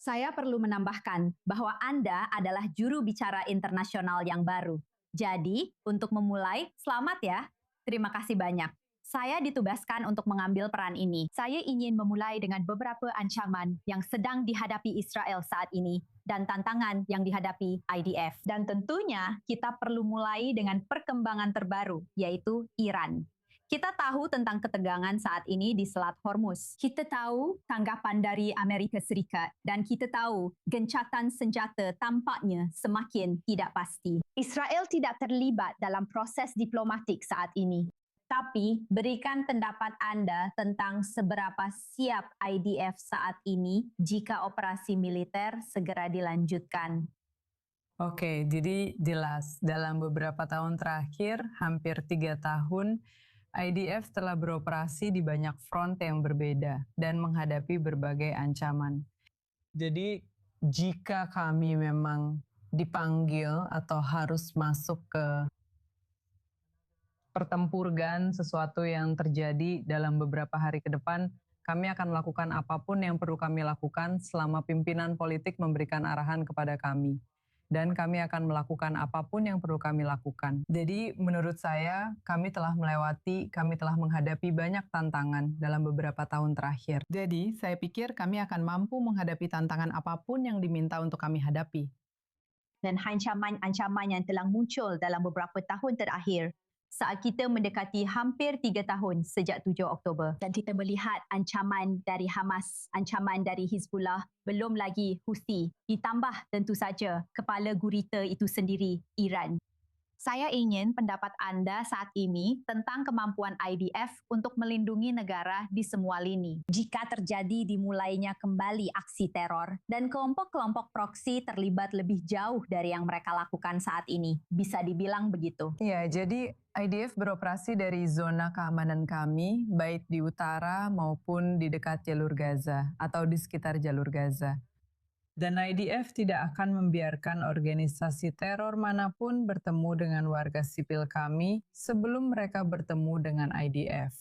Saya perlu menambahkan bahwa Anda adalah juru bicara internasional yang baru. Jadi, untuk memulai, selamat ya. Terima kasih banyak. Saya ditugaskan untuk mengambil peran ini. Saya ingin memulai dengan beberapa ancaman yang sedang dihadapi Israel saat ini dan tantangan yang dihadapi IDF. Dan tentunya kita perlu mulai dengan perkembangan terbaru, yaitu Iran. Kita tahu tentang ketegangan saat ini di Selat Hormuz. Kita tahu tanggapan dari Amerika Serikat dan kita tahu gencatan senjata tampaknya semakin tidak pasti. Israel tidak terlibat dalam proses diplomatik saat ini. Tapi berikan pendapat Anda tentang seberapa siap IDF saat ini jika operasi militer segera dilanjutkan. Oke, jadi jelas dalam beberapa tahun terakhir, hampir 3 tahun, IDF telah beroperasi di banyak front yang berbeda dan menghadapi berbagai ancaman. Jadi jika kami memang dipanggil atau harus masuk ke pertempuran sesuatu yang terjadi dalam beberapa hari ke depan, kami akan melakukan apapun yang perlu kami lakukan selama pimpinan politik memberikan arahan kepada kami. Dan kami akan melakukan apapun yang perlu kami lakukan. Jadi menurut saya, kami telah menghadapi banyak tantangan dalam beberapa tahun terakhir. Jadi saya pikir kami akan mampu menghadapi tantangan apapun yang diminta untuk kami hadapi. Dan ancaman-ancaman yang telah muncul dalam beberapa tahun terakhir saat kita mendekati hampir 3 tahun sejak 7 Oktober. Dan kita melihat ancaman dari Hamas, ancaman dari Hizbullah, belum lagi Houthi. Ditambah tentu saja kepala gurita itu sendiri, Iran. Saya ingin pendapat Anda saat ini tentang kemampuan IDF untuk melindungi negara di semua lini. Jika terjadi dimulainya kembali aksi teror dan kelompok-kelompok proksi terlibat lebih jauh dari yang mereka lakukan saat ini, bisa dibilang begitu. Ya, jadi IDF beroperasi dari zona keamanan kami, baik di utara maupun di dekat jalur Gaza atau di sekitar jalur Gaza. Dan IDF tidak akan membiarkan organisasi teror manapun bertemu dengan warga sipil kami sebelum mereka bertemu dengan IDF.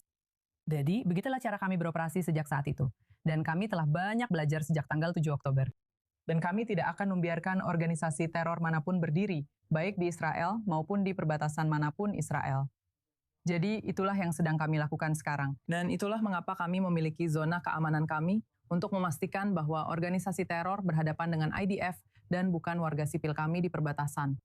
Jadi, begitulah cara kami beroperasi sejak saat itu. Dan kami telah banyak belajar sejak tanggal 7 Oktober. Dan kami tidak akan membiarkan organisasi teror manapun berdiri, baik di Israel maupun di perbatasan manapun Israel. Jadi, itulah yang sedang kami lakukan sekarang. Dan itulah mengapa kami memiliki zona keamanan kami untuk memastikan bahwa organisasi teror berhadapan dengan IDF dan bukan warga sipil kami di perbatasan.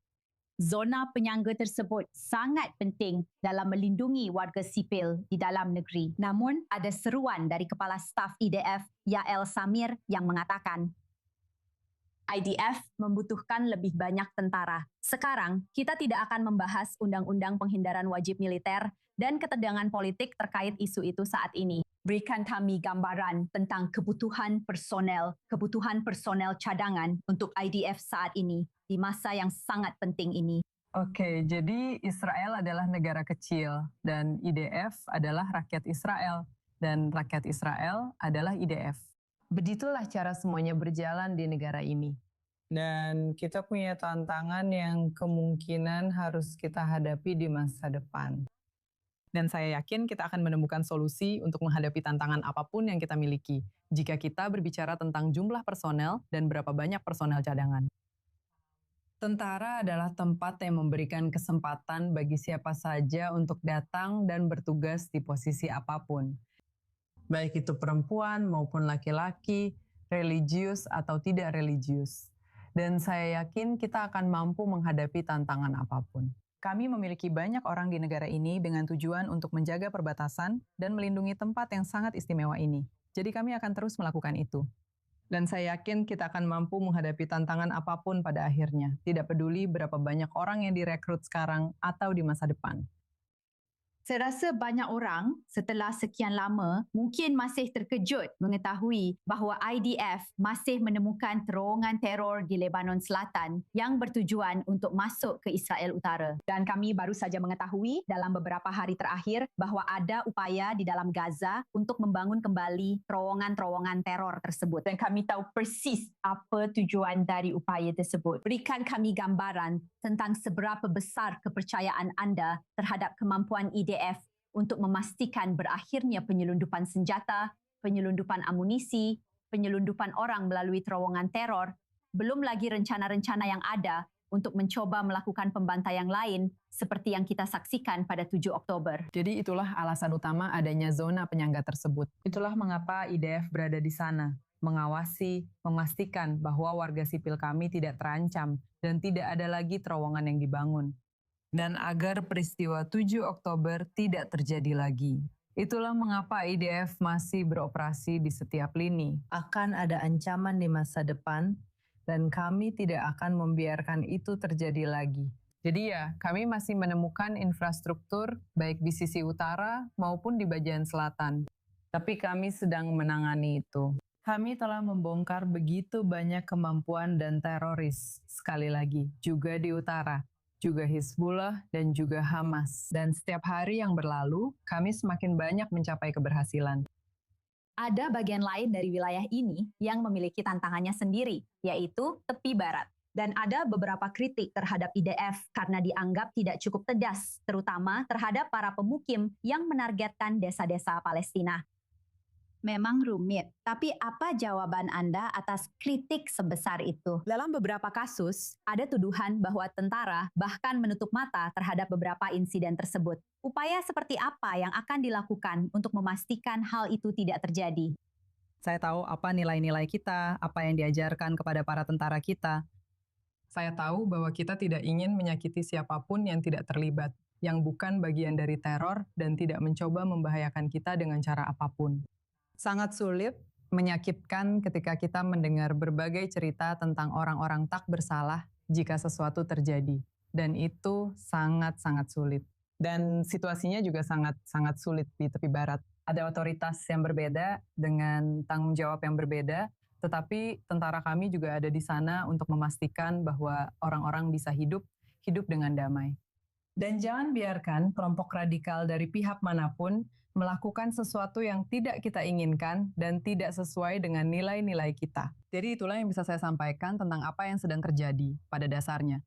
Zona penyangga tersebut sangat penting dalam melindungi warga sipil di dalam negeri. Namun, ada seruan dari Kepala Staf IDF, Yael Samir, yang mengatakan, IDF membutuhkan lebih banyak tentara. Sekarang, kita tidak akan membahas Undang-Undang Penghindaran Wajib Militer dan ketegangan politik terkait isu itu saat ini. Berikan kami gambaran tentang kebutuhan personel cadangan untuk IDF saat ini, di masa yang sangat penting ini. Oke, jadi Israel adalah negara kecil dan IDF adalah rakyat Israel dan rakyat Israel adalah IDF. Begitulah cara semuanya berjalan di negara ini. Dan kita punya tantangan yang kemungkinan harus kita hadapi di masa depan. Dan saya yakin kita akan menemukan solusi untuk menghadapi tantangan apapun yang kita miliki, jika kita berbicara tentang jumlah personel dan berapa banyak personel cadangan. Tentara adalah tempat yang memberikan kesempatan bagi siapa saja untuk datang dan bertugas di posisi apapun. Baik itu perempuan maupun laki-laki, religius atau tidak religius. Dan saya yakin kita akan mampu menghadapi tantangan apapun. Kami memiliki banyak orang di negara ini dengan tujuan untuk menjaga perbatasan dan melindungi tempat yang sangat istimewa ini. Jadi kami akan terus melakukan itu. Dan saya yakin kita akan mampu menghadapi tantangan apapun pada akhirnya, tidak peduli berapa banyak orang yang direkrut sekarang atau di masa depan. Saya rasa banyak orang setelah sekian lama mungkin masih terkejut mengetahui bahawa IDF masih menemukan terowongan teror di Lebanon Selatan yang bertujuan untuk masuk ke Israel Utara. Dan kami baru saja mengetahui dalam beberapa hari terakhir bahawa ada upaya di dalam Gaza untuk membangun kembali terowongan-terowongan teror tersebut. Dan kami tahu persis apa tujuan dari upaya tersebut. Berikan kami gambaran tentang seberapa besar kepercayaan anda terhadap kemampuan IDF untuk memastikan berakhirnya penyelundupan senjata, penyelundupan amunisi, penyelundupan orang melalui terowongan teror, belum lagi rencana-rencana yang ada untuk mencoba melakukan pembantaian lain seperti yang kita saksikan pada 7 Oktober. Jadi itulah alasan utama adanya zona penyangga tersebut. Itulah mengapa IDF berada di sana, mengawasi, memastikan bahwa warga sipil kami tidak terancam dan tidak ada lagi terowongan yang dibangun. Dan agar peristiwa 7 Oktober tidak terjadi lagi. Itulah mengapa IDF masih beroperasi di setiap lini. Akan ada ancaman di masa depan, dan kami tidak akan membiarkan itu terjadi lagi. Jadi ya, kami masih menemukan infrastruktur baik di sisi utara maupun di bagian selatan. Tapi kami sedang menangani itu. Kami telah membongkar begitu banyak kemampuan dan teroris, sekali lagi, juga di utara, juga Hizbullah dan juga Hamas. Dan setiap hari yang berlalu, kami semakin banyak mencapai keberhasilan. Ada bagian lain dari wilayah ini yang memiliki tantangannya sendiri, yaitu tepi barat. Dan ada beberapa kritik terhadap IDF karena dianggap tidak cukup tegas, terutama terhadap para pemukim yang menargetkan desa-desa Palestina. Memang rumit, tapi apa jawaban Anda atas kritik sebesar itu? Dalam beberapa kasus, ada tuduhan bahwa tentara bahkan menutup mata terhadap beberapa insiden tersebut. Upaya seperti apa yang akan dilakukan untuk memastikan hal itu tidak terjadi? Saya tahu apa nilai-nilai kita, apa yang diajarkan kepada para tentara kita. Saya tahu bahwa kita tidak ingin menyakiti siapapun yang tidak terlibat, yang bukan bagian dari teror dan tidak mencoba membahayakan kita dengan cara apapun. Sangat sulit, menyakitkan ketika kita mendengar berbagai cerita tentang orang-orang tak bersalah jika sesuatu terjadi. Dan itu sangat-sangat sulit. Dan situasinya juga sangat-sangat sulit di tepi barat. Ada otoritas yang berbeda dengan tanggung jawab yang berbeda, tetapi tentara kami juga ada di sana untuk memastikan bahwa orang-orang bisa hidup dengan damai. Dan jangan biarkan kelompok radikal dari pihak manapun melakukan sesuatu yang tidak kita inginkan dan tidak sesuai dengan nilai-nilai kita. Jadi itulah yang bisa saya sampaikan tentang apa yang sedang terjadi pada dasarnya.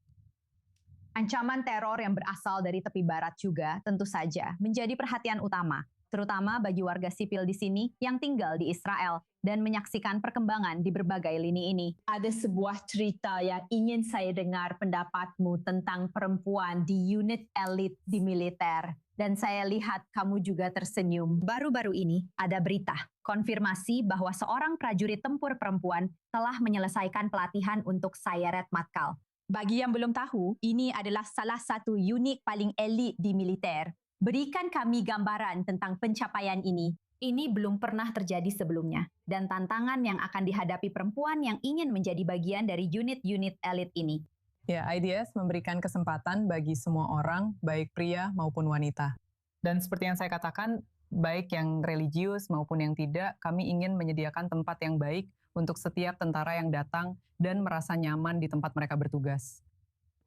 Ancaman teror yang berasal dari tepi barat juga tentu saja menjadi perhatian utama, terutama bagi warga sipil di sini yang tinggal di Israel dan menyaksikan perkembangan di berbagai lini ini. Ada sebuah cerita yang ingin saya dengar pendapatmu tentang perempuan di unit elit di militer. Dan saya lihat kamu juga tersenyum. Baru-baru ini ada berita konfirmasi bahwa seorang prajurit tempur perempuan telah menyelesaikan pelatihan untuk Sayeret Matkal. Bagi yang belum tahu, ini adalah salah satu unit paling elit di militer. Berikan kami gambaran tentang pencapaian ini. Ini belum pernah terjadi sebelumnya, dan tantangan yang akan dihadapi perempuan yang ingin menjadi bagian dari unit-unit elit ini. Ya, IDS memberikan kesempatan bagi semua orang, baik pria maupun wanita. Dan seperti yang saya katakan, baik yang religius maupun yang tidak, kami ingin menyediakan tempat yang baik untuk setiap tentara yang datang dan merasa nyaman di tempat mereka bertugas.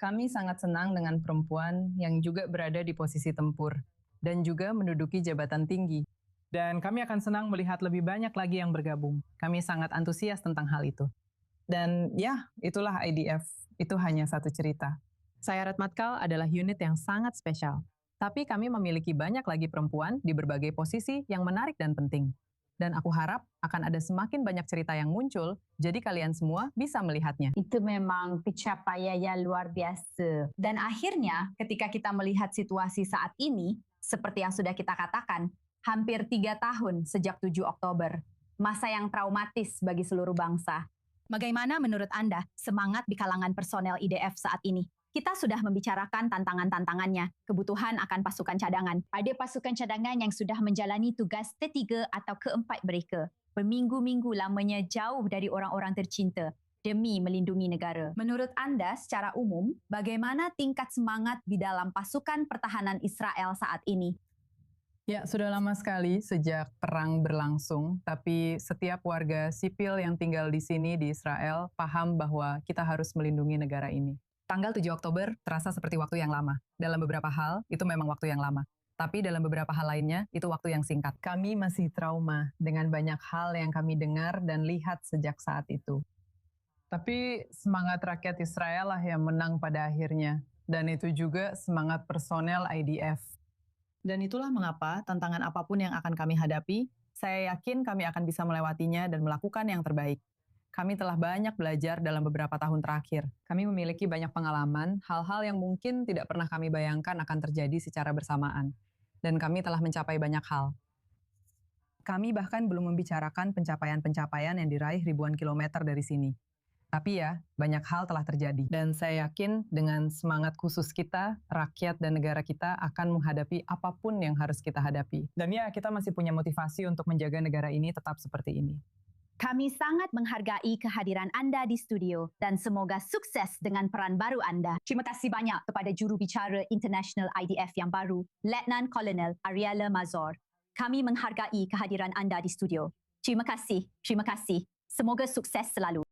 Kami sangat senang dengan perempuan yang juga berada di posisi tempur dan juga menduduki jabatan tinggi. Dan kami akan senang melihat lebih banyak lagi yang bergabung. Kami sangat antusias tentang hal itu. Dan ya, itulah IDF. Itu hanya satu cerita. Sayeret Matkal adalah unit yang sangat spesial. Tapi kami memiliki banyak lagi perempuan di berbagai posisi yang menarik dan penting. Dan aku harap akan ada semakin banyak cerita yang muncul, jadi kalian semua bisa melihatnya. Itu memang pencapaian yang luar biasa. Dan akhirnya, ketika kita melihat situasi saat ini, seperti yang sudah kita katakan, hampir 3 tahun sejak 7 Oktober, masa yang traumatis bagi seluruh bangsa. Bagaimana menurut Anda semangat di kalangan personel IDF saat ini? Kita sudah membicarakan tantangan-tantangannya, kebutuhan akan pasukan cadangan. Ada pasukan cadangan yang sudah menjalani tugas ketiga atau keempat mereka, berminggu-minggu lamanya jauh dari orang-orang tercinta, demi melindungi negara. Menurut Anda secara umum, bagaimana tingkat semangat di dalam pasukan pertahanan Israel saat ini? Ya, sudah lama sekali sejak perang berlangsung, tapi setiap warga sipil yang tinggal di sini di Israel paham bahwa kita harus melindungi negara ini. Tanggal 7 Oktober terasa seperti waktu yang lama. Dalam beberapa hal, itu memang waktu yang lama. Tapi dalam beberapa hal lainnya, itu waktu yang singkat. Kami masih trauma dengan banyak hal yang kami dengar dan lihat sejak saat itu. Tapi semangat rakyat Israel lah yang menang pada akhirnya. Dan itu juga semangat personel IDF. Dan itulah mengapa tantangan apapun yang akan kami hadapi, Saya yakin kami akan bisa melewatinya dan melakukan yang terbaik. Kami telah banyak belajar dalam beberapa tahun terakhir. Kami memiliki banyak pengalaman, hal-hal yang mungkin tidak pernah kami bayangkan akan terjadi secara bersamaan. Dan kami telah mencapai banyak hal. Kami bahkan belum membicarakan pencapaian-pencapaian yang diraih ribuan kilometer dari sini. Tapi ya, banyak hal telah terjadi. Dan saya yakin dengan semangat khusus kita, rakyat dan negara kita akan menghadapi apapun yang harus kita hadapi. Dan ya, kita masih punya motivasi untuk menjaga negara ini tetap seperti ini. Kami sangat menghargai kehadiran Anda di studio dan semoga sukses dengan peran baru Anda. Terima kasih banyak kepada juru bicara International IDF yang baru, Letnan Kolonel Ariela Mazor. Kami menghargai kehadiran Anda di studio. Terima kasih. Semoga sukses selalu.